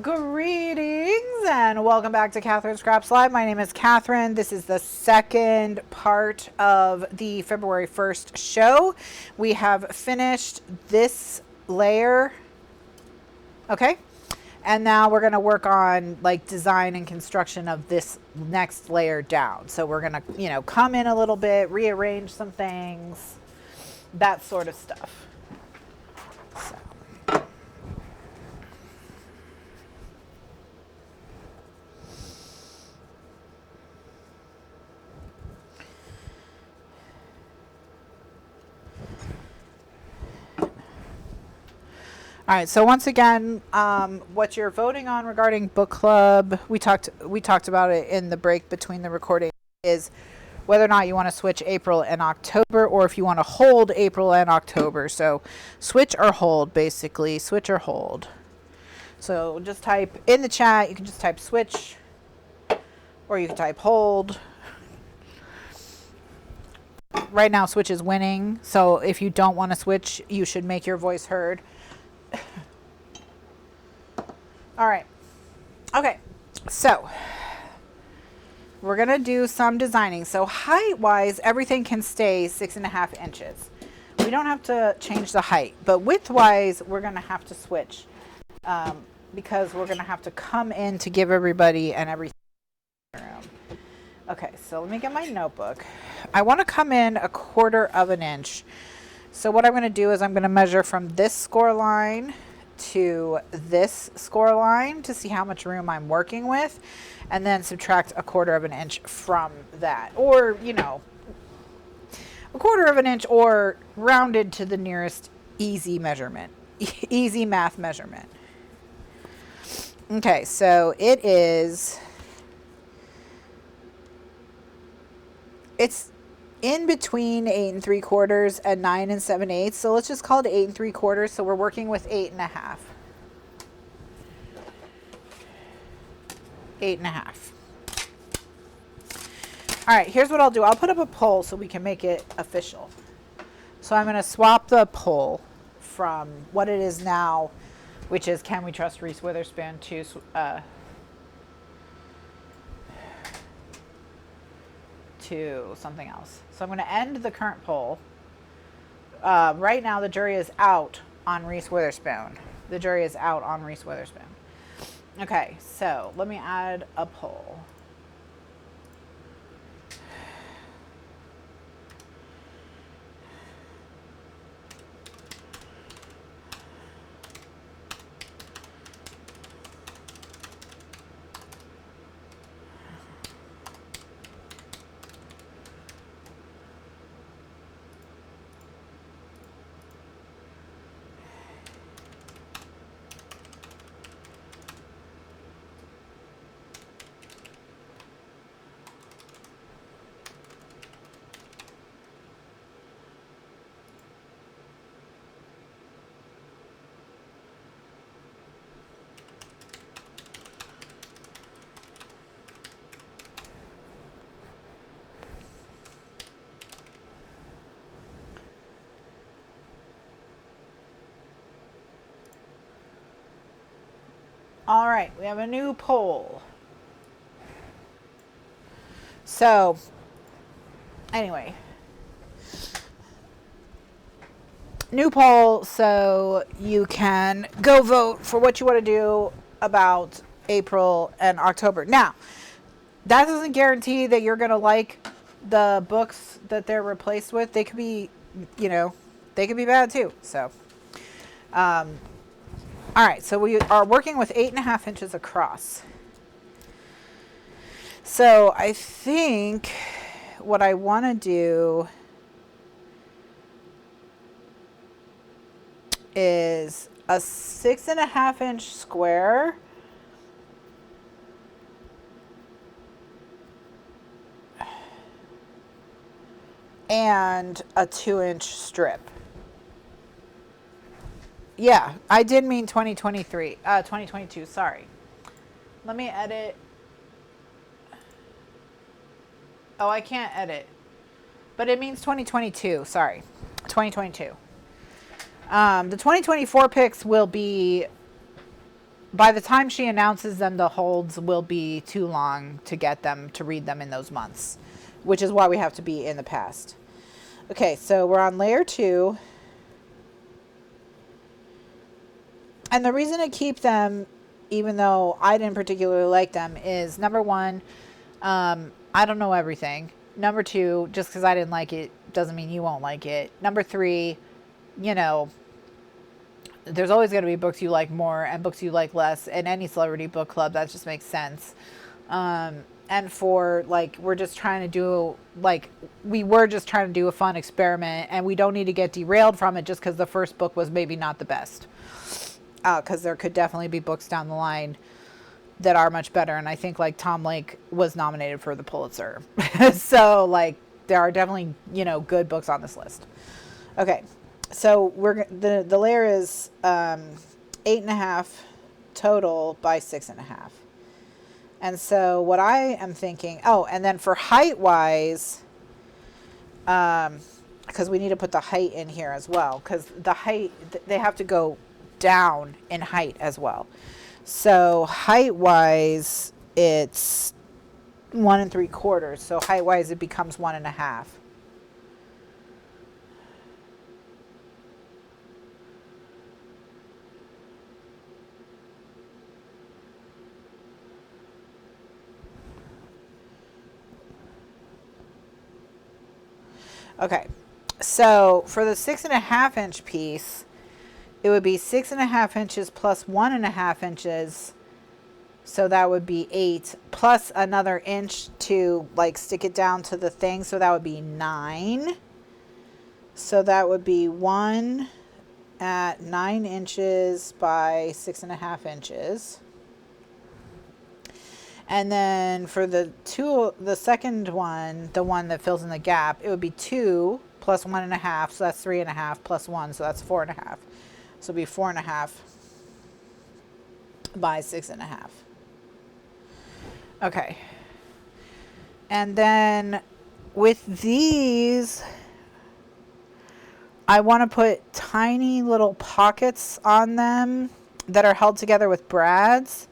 Greetings and welcome back to Kathryn Scraps Live. My name is Kathryn. This is the second part of the February 1st show. We have finished this layer. Okay. And now we're going to work on like design and construction of this next layer down. So we're going to, come in a little bit, rearrange some things, that sort of stuff. So. All right, so once again, what you're voting on regarding book club, we talked about it in the break between the recording, is whether or not you want to switch April and October, or if you want to hold April and October. So switch or hold, basically, switch or hold. So just type in the chat, you can just type switch, or you can type hold. Right now, switch is winning, so if you don't want to switch, you should make your voice heard. All right. Okay. So we're going to do some designing. So height wise, everything can stay 6.5 inches. We don't have to change the height, but width wise, we're going to have to switch, because we're going to have to come in to give everybody and everything room. Okay. So let me get my notebook. I want to come in 1/4 inch. So what I'm going to do is I'm going to measure from this score line to this score line to see how much room I'm working with, and then subtract 1/4 inch from that, or 1/4 inch, or rounded to the nearest easy measurement, easy math measurement. Okay, so it's in between 8 3/4 and 9 7/8. So let's just call it 8 3/4. So we're working with 8.5. 8.5. All right, here's what I'll do. I'll put up a poll so we can make it official. So I'm going to swap the poll from what it is now, which is can we trust Reese Witherspoon, to something else. So I'm going to end the current poll. Right now, the jury is out on Reese Witherspoon. The jury is out on Reese Witherspoon. Okay, so let me add a poll. All right, we have a new poll. So, anyway, new poll, so you can go vote for what you want to do about April and October. Now, that doesn't guarantee that you're going to like the books that they're replaced with. They could be, they could be bad too. So, all right, so we are working with 8.5 inches across. So I think what I want to do is a 6.5 inch square and a 2-inch strip. Yeah, I did mean 2022, sorry. Let me edit. Oh, I can't edit. But it means 2022, sorry. 2022. The 2024 picks will be by the time she announces them, the holds will be too long to get them to read them in those months, which is why we have to be in the past. Okay, so we're on layer 2. And the reason to keep them, even though I didn't particularly like them, is number 1, I don't know everything. Number 2, just because I didn't like it doesn't mean you won't like it. Number 3, you know, there's always going to be books you like more and books you like less in any celebrity book club. That just makes sense. And 4, like, we were just trying to do a fun experiment, and we don't need to get derailed from it just because the first book was maybe not the best. Because there could definitely be books down the line that are much better. And I think, like, Tom Lake was nominated for the Pulitzer. So, like, there are definitely, you know, good books on this list. Okay. So the layer is 8.5 total by 6.5. And so what I am thinking, oh, and then for height wise, because we need to put the height in here as well, because the height, they have to go down in height as well. So height wise, it's 1 3/4. So height wise, it becomes 1.5. Okay, so for the 6.5 inch piece, it would be 6.5 inches plus 1.5 inches. So that would be 8 plus another inch to like stick it down to the thing. So that would be 9. So that would be 1 at 9 inches by 6.5 inches. And then for the second one, the one that fills in the gap, it would be 2 plus 1.5. So that's 3.5 plus 1. So that's 4.5. So it'd be 4.5 by 6.5. Okay. And then with these, I want to put tiny little pockets on them that are held together with brads.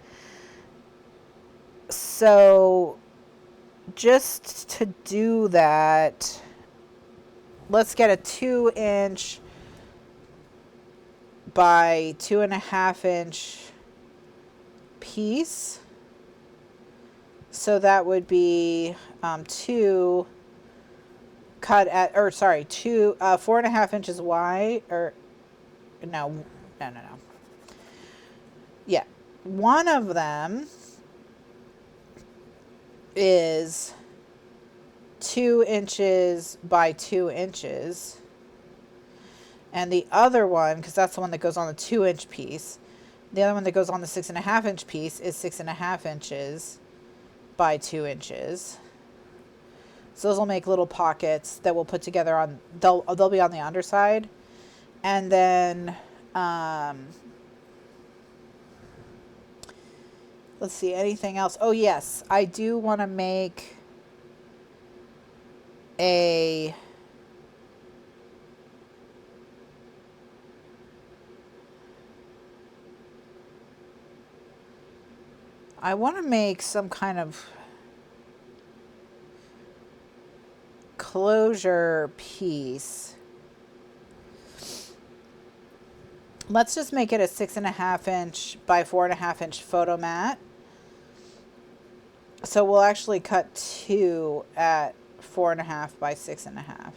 So just to do that, let's get a 2 inch by 2.5 inch piece. So that would be 2 cut at, or sorry, 4.5 inches wide, or no. Yeah, one of them is 2 inches by 2 inches. And the other one, because that's the one that goes on the 2 inch piece, the other one that goes on the 6.5 inch piece is 6.5 inches by 2 inches. So those will make little pockets that we'll put together on, they'll be on the underside. And then, let's see, anything else? Oh yes, I do want to make a, I want to make some kind of closure piece. Let's just make it a 6.5 inch by 4.5 inch photo mat. So we'll actually cut 2 at 4.5 by 6.5.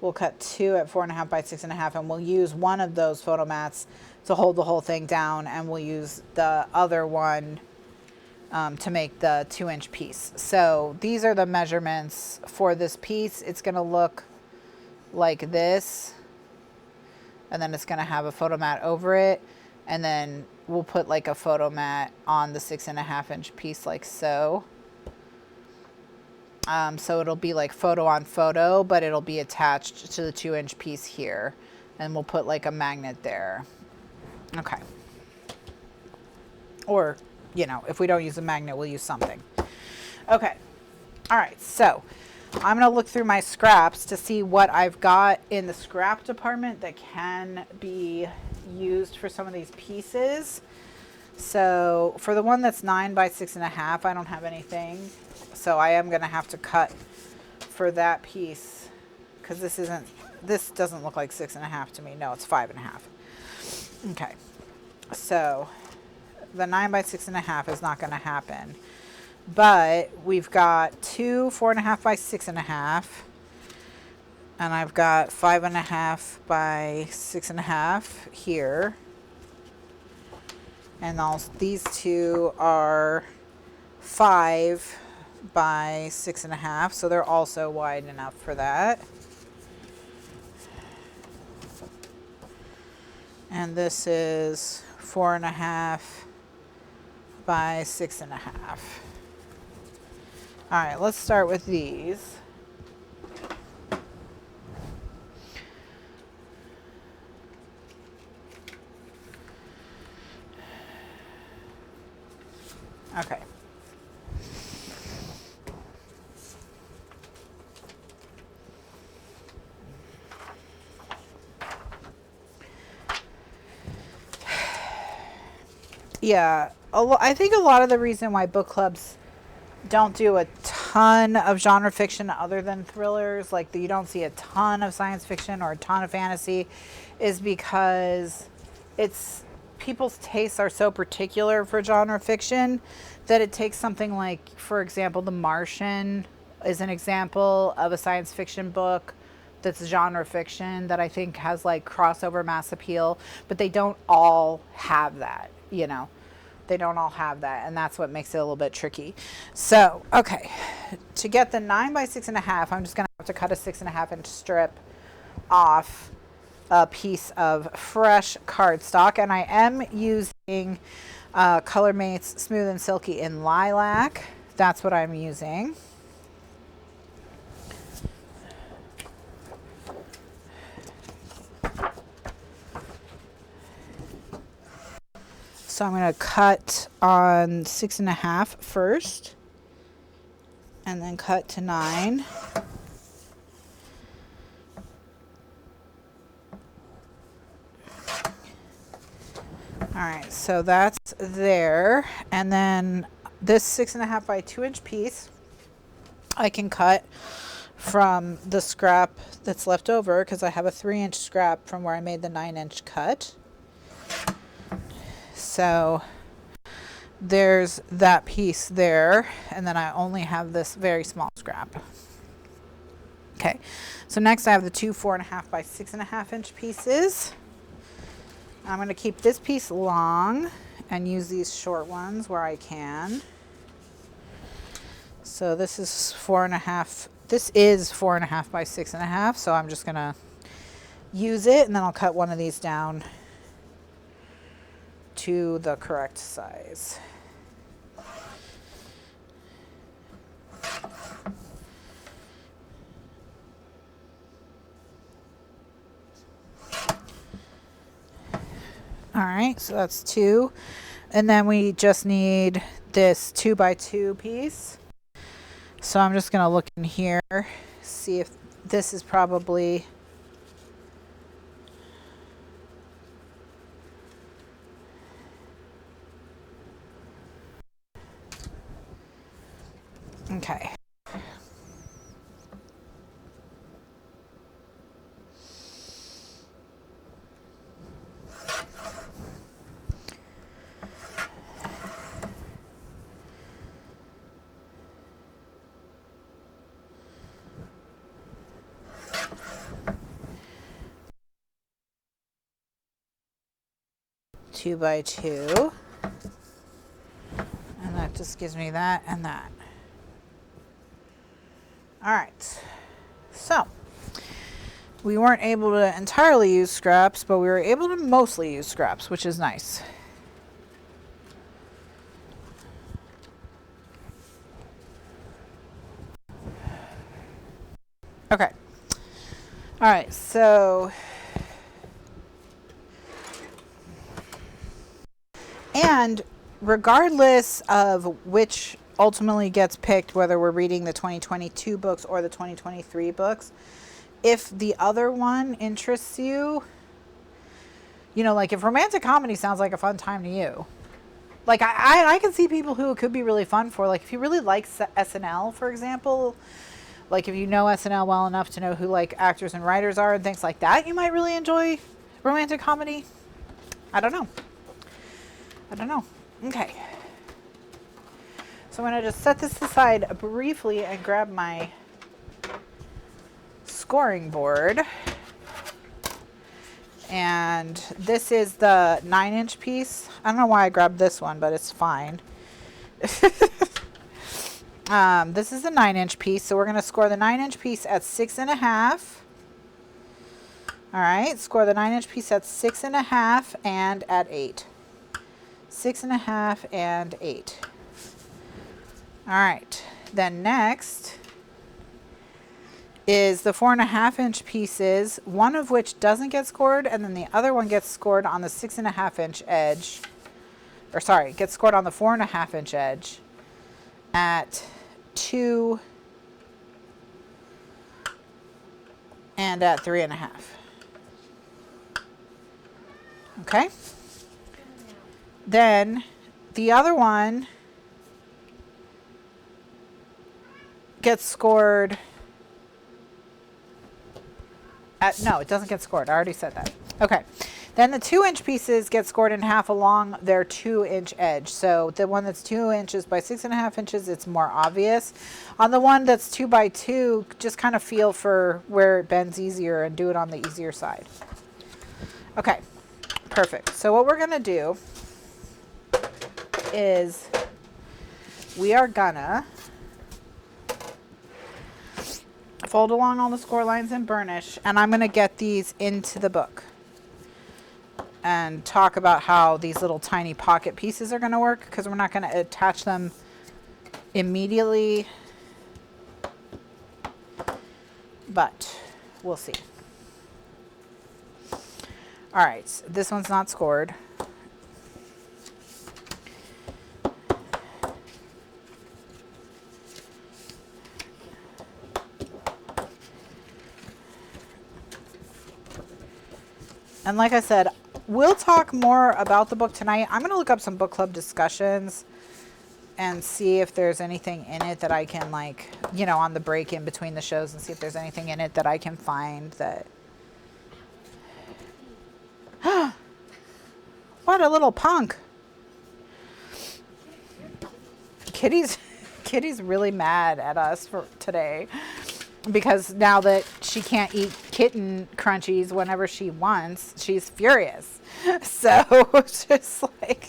We'll cut 2 at 4.5 by 6.5, and we'll use one of those photo mats to hold the whole thing down, and we'll use the other one to make the 2 inch piece. So these are the measurements for this piece. It's going to look like this, and then it's going to have a photo mat over it, and then we'll put like a photo mat on the 6.5 inch piece like so. So it'll be like photo on photo, but it'll be attached to the 2 inch piece here, and we'll put like a magnet there. Okay. Or, you know, if we don't use a magnet, we'll use something. Okay. All right. So I'm going to look through my scraps to see what I've got in the scrap department that can be used for some of these pieces. So for the one that's 9 by 6.5, I don't have anything. So I am going to have to cut for that piece, because this doesn't look like 6.5 to me. No, it's 5.5. Okay. So the 9 by 6.5 is not going to happen. But we've got two 4.5 by 6.5. And I've got 5.5 by 6.5 here. And these two are 5 by 6.5. So they're also wide enough for that. And this is 4.5 by 6.5. All right, let's start with these. Okay. Yeah, I think a lot of the reason why book clubs don't do a ton of genre fiction other than thrillers, like you don't see a ton of science fiction or a ton of fantasy, is because people's tastes are so particular for genre fiction that it takes something like, for example, The Martian is an example of a science fiction book that's genre fiction that I think has like crossover mass appeal, but they don't all have that, you know. They don't all have that, and that's what makes it a little bit tricky. So, okay, to get the 9 by 6.5, I'm just going to have to cut a 6.5-inch strip off a piece of fresh cardstock, and I am using ColorMate's Smooth and Silky in Lilac. That's what I'm using. So I'm going to cut on 6.5 first, and then cut to 9. All right, so that's there. And then this 6.5 by 2-inch piece, I can cut from the scrap that's left over, because I have a 3-inch scrap from where I made the 9-inch cut. So there's that piece there, and then I only have this very small scrap. Okay, so next I have the two 4.5 by 6.5-inch pieces. I'm going to keep this piece long and use these short ones where I can. So this is 4.5. This is 4.5 by 6.5, so I'm just going to use it, and then I'll cut one of these down to the correct size. All right, so that's 2. And then we just need this 2 by 2 piece. So I'm just going to look in here, see if this is probably okay. Two by 2. And that just gives me that and that. All right, so we weren't able to entirely use scraps, but we were able to mostly use scraps, which is nice. Okay. All right, so and regardless of which ultimately gets picked, whether we're reading the 2022 books or the 2023 books, if the other one interests you, you know, like if romantic comedy sounds like a fun time to you, Like I can see people who it could be really fun for. Like if you really like SNL, for example, like if you know SNL well enough to know who like actors and writers are and things like that, you might really enjoy romantic comedy. I don't know. I don't know. Okay. So I'm going to just set this aside briefly and grab my scoring board. And this is the 9-inch piece. I don't know why I grabbed this one, but it's fine. This is the 9-inch piece, so we're going to score the 9-inch piece at 6.5. All right, score the 9-inch piece at 6.5 and at 8. 6.5 and 8. All right, then next is the 4.5-inch pieces, one of which doesn't get scored, and then the other one gets scored on the 6.5-inch edge, or sorry, gets scored on the 4.5-inch edge at 2 and at 3.5. Okay. Then the other one gets scored at, no, it doesn't get scored. I already said that. Okay. Then the 2-inch pieces get scored in half along their 2-inch edge. So the one that's 2 inches by 6.5 inches, it's more obvious. On the one that's 2 by 2, just kind of feel for where it bends easier and do it on the easier side. Okay. Perfect. So what we're going to do is we are gonna fold along all the score lines and burnish, and I'm gonna get these into the book and talk about how these little tiny pocket pieces are gonna work, because we're not gonna attach them immediately, but we'll see. All right, so this one's not scored. And like I said, we'll talk more about the book tonight. I'm going to look up some book club discussions and see if there's anything in it that I can, like, you know, on the break in between the shows, and see if there's anything in it that I can find that... What a little punk. Kitty's really mad at us for today, because now that she can't eat kitten crunchies whenever she wants, she's furious. So it's just like...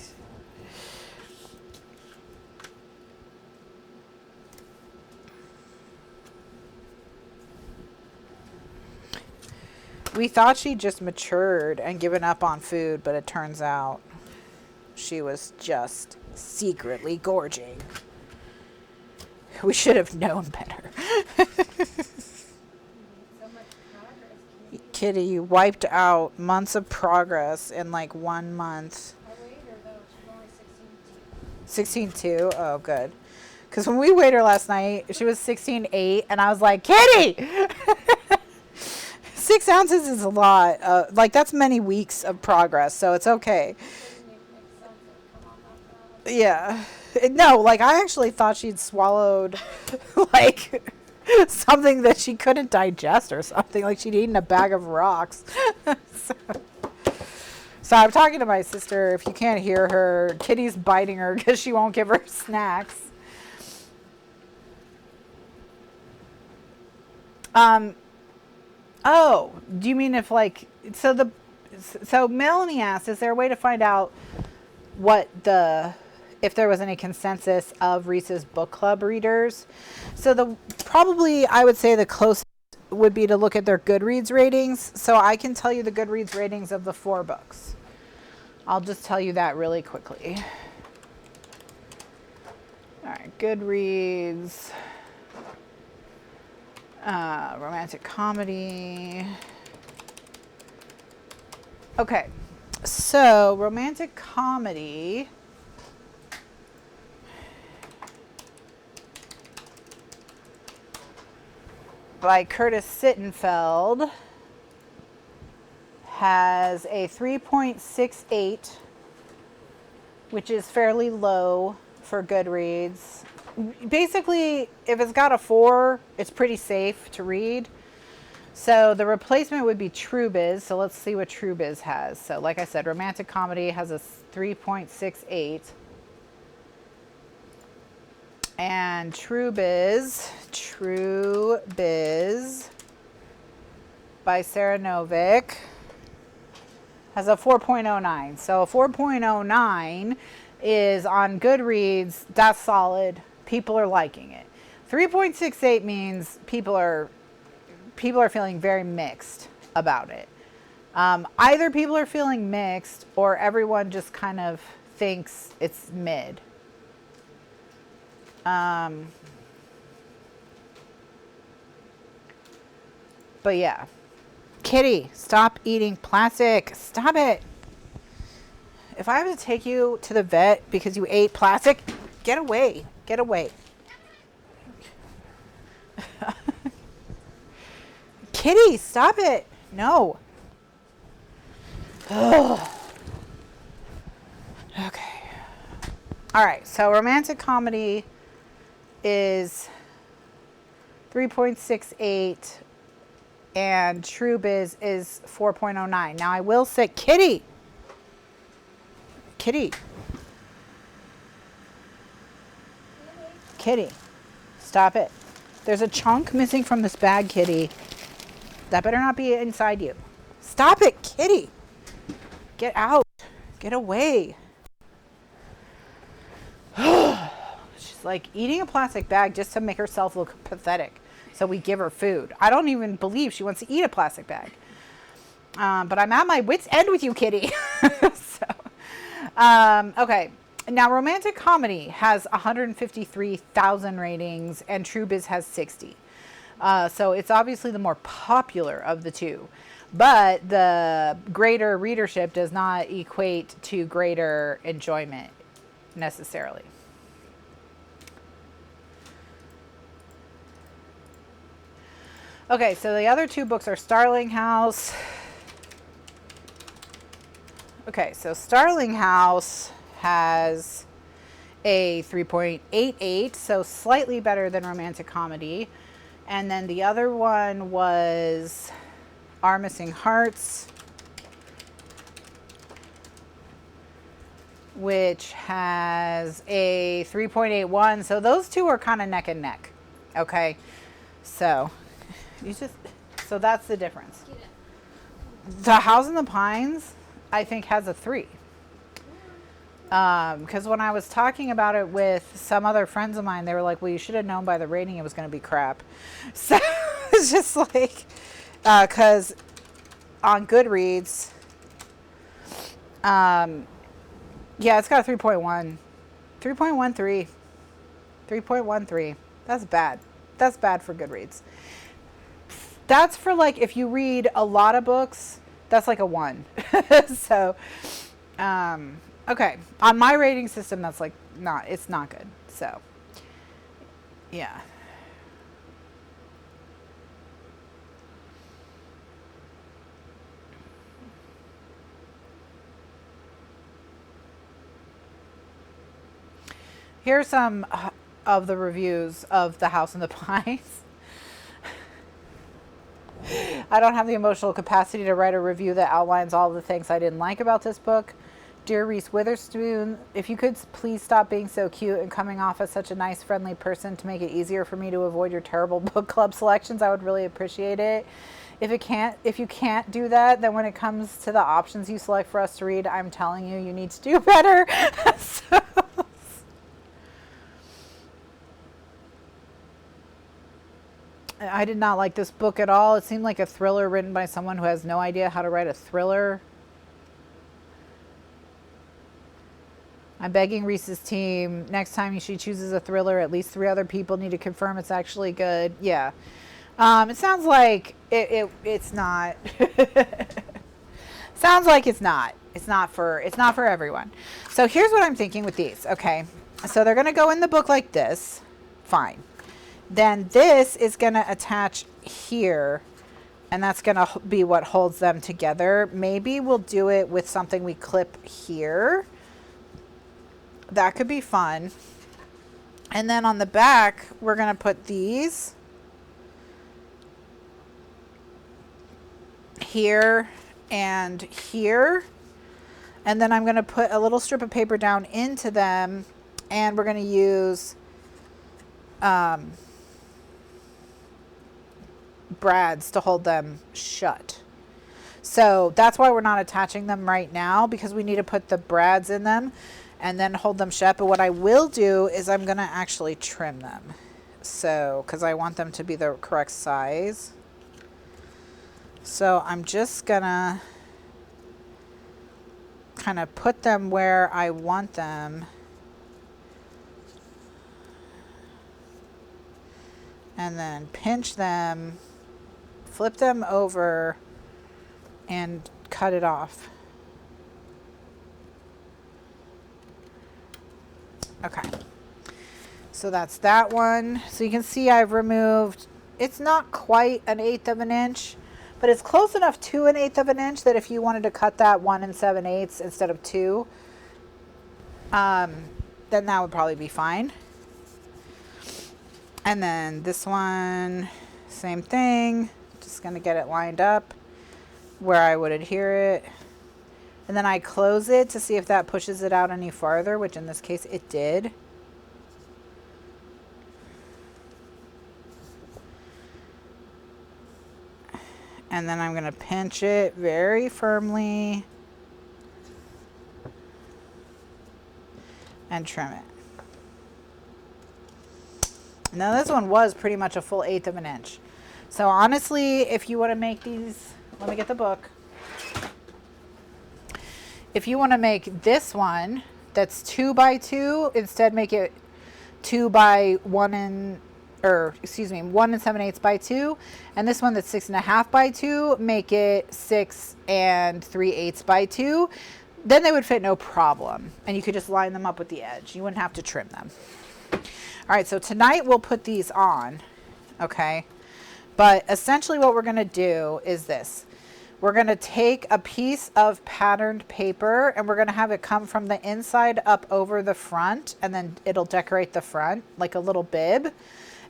We thought she just matured and given up on food, but it turns out she was just secretly gorging. We should have known better. Kitty, you wiped out months of progress in like 1 month. I weighed her though. She's only 16.2. 16.2? Oh, good. Because when we weighed her last night, she was 16.8, and I was like, Kitty! 6 ounces is a lot. Like, that's many weeks of progress, so it's okay. Yeah. No, like, I actually thought she'd swallowed, like, something that she couldn't digest or something. Like, she'd eaten a bag of rocks. So I'm talking to my sister. If you can't hear her, Kitty's biting her because she won't give her snacks. Oh, do you mean if, like, so Melanie asked, is there a way to find out if there was any consensus of Reese's book club readers? So probably I would say the closest would be to look at their Goodreads ratings. So I can tell you the Goodreads ratings of the 4 books. I'll just tell you that really quickly. All right, Goodreads. Romantic comedy. Okay, so romantic comedy. By Curtis Sittenfeld has a 3.68 which is fairly low for Goodreads. Basically, if it's got a 4, it's pretty safe to read. So the replacement would be True Biz. So let's see what True Biz has. So like I said, romantic comedy has a 3.68. And True Biz by Sarah Novick has a 4.09. So a 4.09 is on Goodreads. That's solid. People are liking it. 3.68 means people are feeling very mixed about it. Either people are feeling mixed or everyone just kind of thinks it's mid. But yeah. Kitty, stop eating plastic. Stop it. If I have to take you to the vet because you ate plastic, get away. Get away. Kitty, stop it. No. Ugh. Okay. All right. So romantic comedy is 3.68 and True Biz is 4.09. Now I will say, Kitty, stop it. There's a chunk missing from this bag, Kitty. That better not be inside you. Stop it, Kitty. Get out. Get away. She's like eating a plastic bag just to make herself look pathetic. So we give her food. I don't even believe she wants to eat a plastic bag. But I'm at my wit's end with you, Kitty. Okay. Now, romantic comedy has 153,000 ratings and True Biz has 60. So it's obviously the more popular of the two. But the greater readership does not equate to greater enjoyment necessarily. Okay, so the other two books are Starling House. Okay, so Starling House has a 3.88, so slightly better than romantic comedy. And then the other one was Our Missing Hearts, which has a 3.81. So those two are kind of neck and neck. Okay, so that's the difference. The House in the Pines, I think, has a 3. Because when I was talking about it with some other friends of mine, they were like, well, you should have known by the rating it was going to be crap. So it's just like, because on Goodreads, yeah, it's got a 3.1, 3.13, 3.13. That's bad. That's bad for Goodreads. That's for like, if you read a lot of books, that's like a 1. So, okay. On my rating system, that's like it's not good. So, yeah. Here's some of the reviews of The House in the Pines. I don't have the emotional capacity to write a review that outlines all the things I didn't like about this book. Dear Reese Witherspoon, if you could please stop being so cute and coming off as such a nice, friendly person to make it easier for me to avoid your terrible book club selections, I would really appreciate it. If you can't do that, then when it comes to the options you select for us to read, I'm telling you, you need to do better. So, I did not like this book at all. It seemed like a thriller written by someone who has no idea how to write a thriller. I'm begging Reese's team, next time she chooses a thriller, at least 3 other people need to confirm it's actually good. Yeah. It sounds like it's not. Sounds like it's not. It's not for everyone. So here's what I'm thinking with these. Okay. So they're going to go in the book like this. Fine. Then this is going to attach here, and that's going to be what holds them together. Maybe we'll do it with something we clip here. that could be fun. And then on the back, we're going to put these here and here. And then I'm going to put a little strip of paper down into them, and we're going to use brads to hold them shut. So that's why we're not attaching them right now, because we need to put the brads in them and then hold them shut. But what I will do is I'm going to actually trim them. So, because I want them to be the correct size. So I'm just going to kind of put them where I want them. And then pinch them, flip them over, and cut it off. Okay, so that's that one. So you can see I've removed, it's not quite 1/8 of an inch, but it's close enough to 1/8 of an inch that if you wanted to cut that 1 7/8 instead of 2, then that would probably be fine. And then this one, same thing, just gonna get it lined up where I would adhere it. And then I close it to see if that pushes it out any farther, which in this case it did. And then I'm going to pinch it very firmly and trim it. Now this one was pretty much a full 1/8 of an inch. So honestly, if you want to make these, let me get the book. If you want to make this one that's 2 by 2, instead make it 2 by 1 7/8 by 2. And this one that's 6.5 by 2, make it 6 3/8 by 2. Then they would fit no problem. And you could just line them up with the edge. You wouldn't have to trim them. All right, so tonight we'll put these on, okay? But essentially what we're going to do is this. We're going to take a piece of patterned paper and we're going to have it come from the inside up over the front, and then it'll decorate the front like a little bib.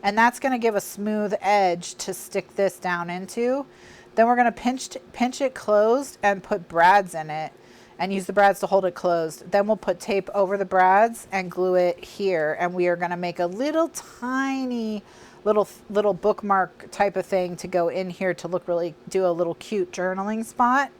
And that's going to give a smooth edge to stick this down into. Then we're going to pinch it closed and put brads in it and use the brads to hold it closed. Then we'll put tape over the brads and glue it here. And we are going to make a little tiny little bookmark type of thing to go in here to look really, do a little cute journaling spot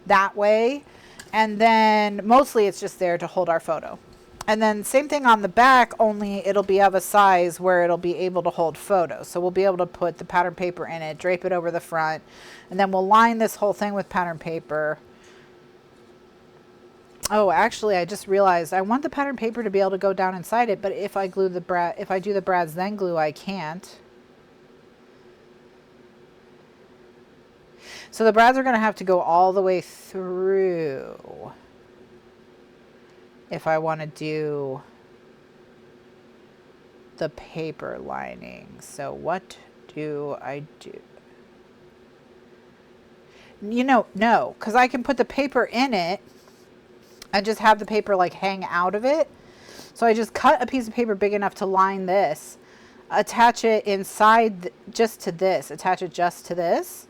that way. And then mostly it's just there to hold our photo. And then same thing on the back, only it'll be of a size where it'll be able to hold photos. So we'll be able to put the pattern paper in it, drape it over the front, and then we'll line this whole thing with pattern paper. Oh, actually, I just realized I want the pattern paper to be able to go down inside it, but if I glue the if I do the brads then glue, I can't. So the brads are going to have to go all the way through if I want to do the paper lining. So what do I do? You know, no, because I can put the paper in it and just have the paper like hang out of it. So I just cut a piece of paper big enough to line this, attach it inside just to this, attach it just to this.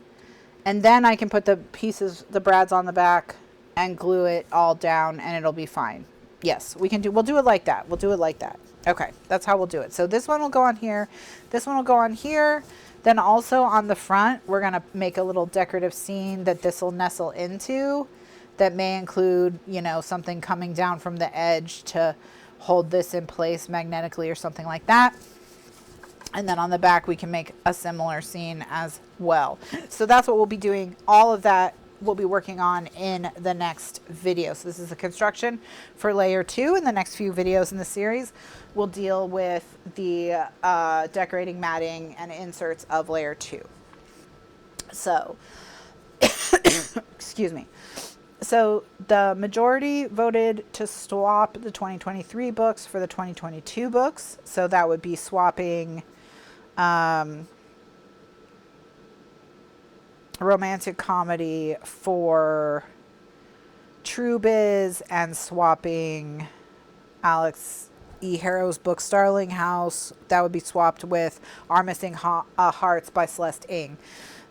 And then I can put the pieces, the brads on the back and glue it all down and it'll be fine. Yes, we can do, we'll do it like that. We'll do it like that. Okay, that's how we'll do it. So this one will go on here. This one will go on here. Then also on the front, we're going to make a little decorative scene that this will nestle into. That may include, you know, something coming down from the edge to hold this in place magnetically or something like that. And then on the back, we can make a similar scene as well. So that's what we'll be doing. All of that we'll be working on in the next video. So this is the construction for layer 2. In the next few videos in the series, we'll deal with the decorating, matting, and inserts of layer 2. So, excuse me. So the majority voted to swap the 2023 books for the 2022 books. So that would be swapping romantic comedy for True Biz and swapping Alex E. Harrow's book Starling House. That would be swapped with Our Missing Hearts by Celeste Ng.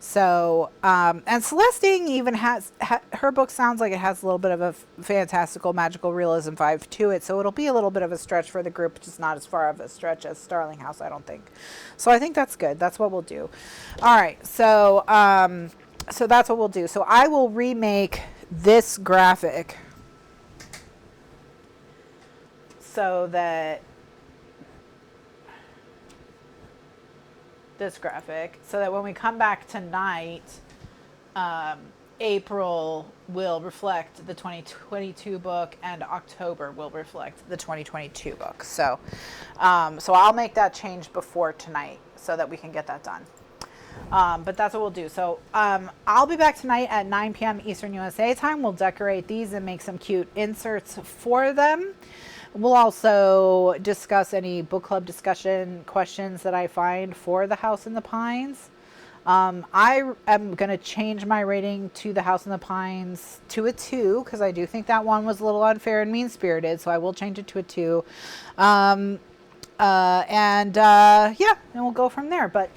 So, and Celeste Ng even has, her book sounds like it has a little bit of a fantastical, magical realism vibe to it. So it'll be a little bit of a stretch for the group, just not as far of a stretch as Starling House, I don't think. So I think that's good. That's what we'll do. All right. So, so that's what we'll do. So I will remake this graphic so that this graphic so that when we come back tonight, April will reflect the 2022 book and October will reflect the 2022 book. So, so I'll make that change before tonight so that we can get that done. But that's what we'll do. So I'll be back tonight at 9 p.m. Eastern USA time. We'll decorate these and make some cute inserts for them. We'll also discuss any book club discussion questions that I find for The House in the Pines. I am going to change my rating to The House in the Pines to a 2 because I do think that one was a little unfair and mean-spirited, so I will change it to a 2. Yeah, and we'll go from there. But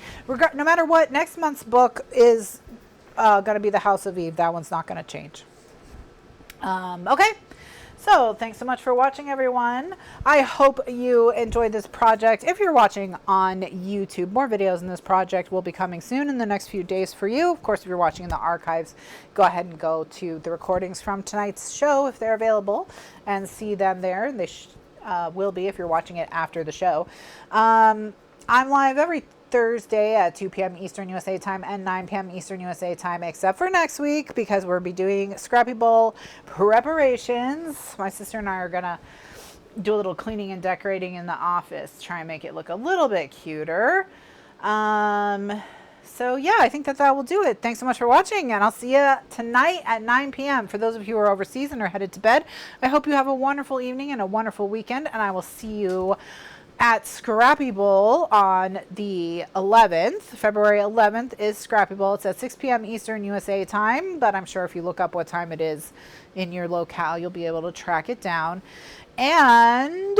no matter what, next month's book is going to be The House of Eve. That one's not going to change. Okay. So thanks so much for watching, everyone. I hope you enjoyed this project. If you're watching on YouTube, more videos in this project will be coming soon in the next few days for you. Of course, if you're watching in the archives, go ahead and go to the recordings from tonight's show if they're available and see them there. They will be if you're watching it after the show. I'm live every Thursday at 2 p.m. Eastern USA time and 9 p.m. Eastern USA time, except for next week because we'll be doing Scrappy Bowl preparations. My sister and I are going to do a little cleaning and decorating in the office, try and make it look a little bit cuter. So yeah, I think that will do it. Thanks so much for watching, and I'll see you tonight at 9 p.m. For those of you who are overseas and are headed to bed, I hope you have a wonderful evening and a wonderful weekend, and I will see you at Scrappy Bowl on the 11th. February 11th is Scrappy Bowl. It's at 6 p.m. Eastern USA time, but I'm sure if you look up what time it is in your locale, you'll be able to track it down. And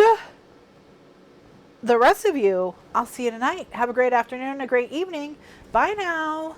the rest of you, I'll see you tonight. Have a great afternoon, a great evening. Bye now.